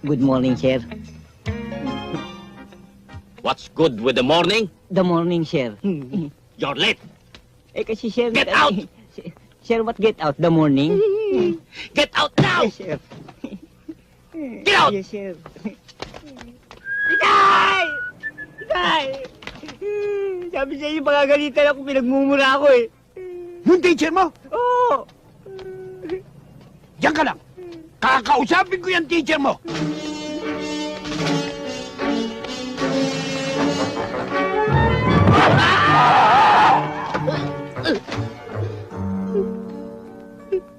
Good morning, sir. What's good with the morning? The morning, sir. You're late. Eh, kasi, sir... Get out! Sir, what get out? The morning? Get out now! Yes, sir. Get out! Yes, sir. Ikay! Ikay! Sabi sa inyo, pagagalitan ako, pinagmumura ako eh. Yung teacher mo? Oo! Diyan ka lang. Kakausapin ko yung teacher mo.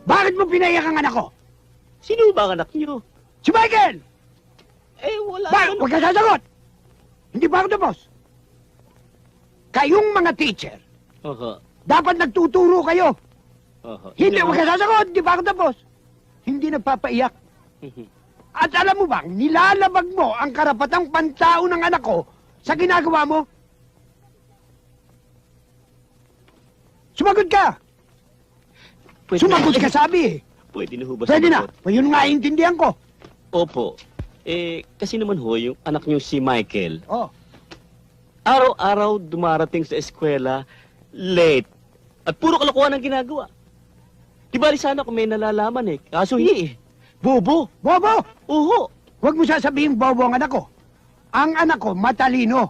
Bakit mo pinayak ang anak ko? Sino ba ang anak niyo? Si Michael! Eh, wala Huwag ka sasagot! Hindi pa ako tapos. Kayong mga teacher, dapat nagtuturo kayo. Hindi, huwag ka sasagot! Hindi pa ako tapos. Hindi nagpapaiyak. At alam mo bang, nilalabag mo ang karapatang pantao ng anak ko sa ginagawa mo? Sumagot ka! Sumagot ka, sabi eh. Pwede na ho ba Pwede na. sumagot? Yun nga intindihan ko. Opo. Eh, kasi naman ho, yung anak niyo si Michael, Oh. araw-araw dumarating sa eskwela, late. At puro kalokohan ang ginagawa. Di bali sana kung may nalalaman eh. Kaso hindi eh. Bobo. Bobo! Oho. Huwag mo sasabihin bobo ang anak ko. Ang anak ko, matalino.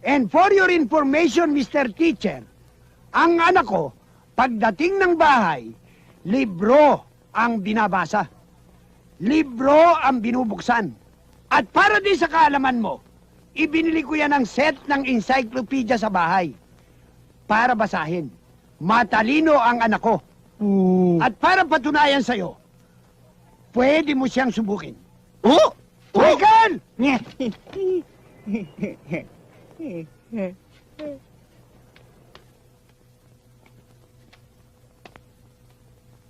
And for your information, Mr. Teacher, ang anak ko, pagdating ng bahay, libro ang binabasa. Libro ang binubuksan. At para din sa kaalaman mo, ibinili ko yan ng set ng encyclopedia sa bahay. Para basahin. Matalino ang anak ko. At para patunayan sa'yo, pwede mo siyang subukin. Oh! Michael!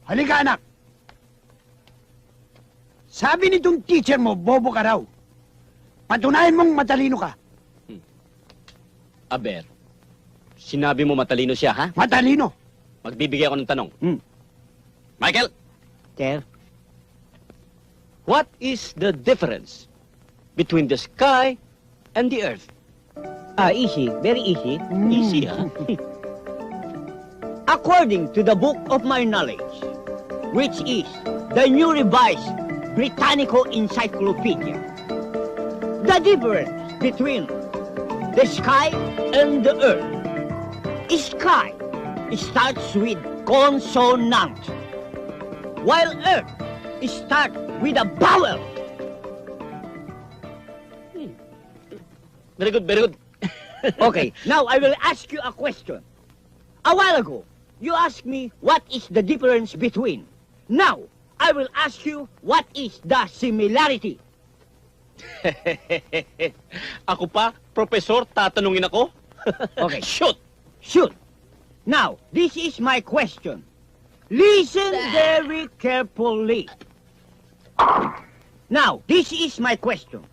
Halika, anak. Sabi nitong teacher mo, bobo ka raw. Patunayan mong matalino ka. Aber, sinabi mo matalino siya, ha? Matalino. Magbibigay ako ng tanong. Michael, Sir? what is the difference between the sky and the earth? Easy. Very easy. Easy, ha? According to the book of my knowledge, which is the New Revised Britannico Encyclopedia, the difference between the sky and the earth. Sky starts with consonant, while earth starts with a vowel. Very good, very good. Okay, now I will ask you a question. A while ago, you asked me what is the difference between. Now, I will ask you what is the similarity. Ako pa, profesor, tatanungin ako? Okay. Shoot! Shoot. Now, this is my question. Listen very carefully. Now, this is my question.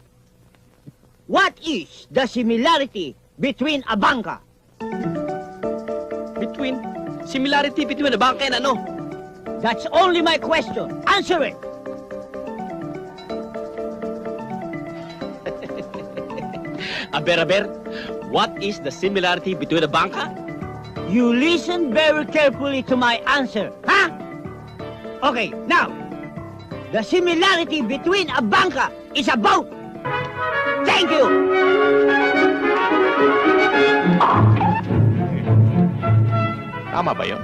What is the similarity between a bangka? Similarity between a bangka and ano? That's only my question. Answer it. Aber, what is the similarity between a bangka? You listen very carefully to my answer, huh? Okay, now, the similarity between a bangka is a boat. Thank you. Tama ba yun?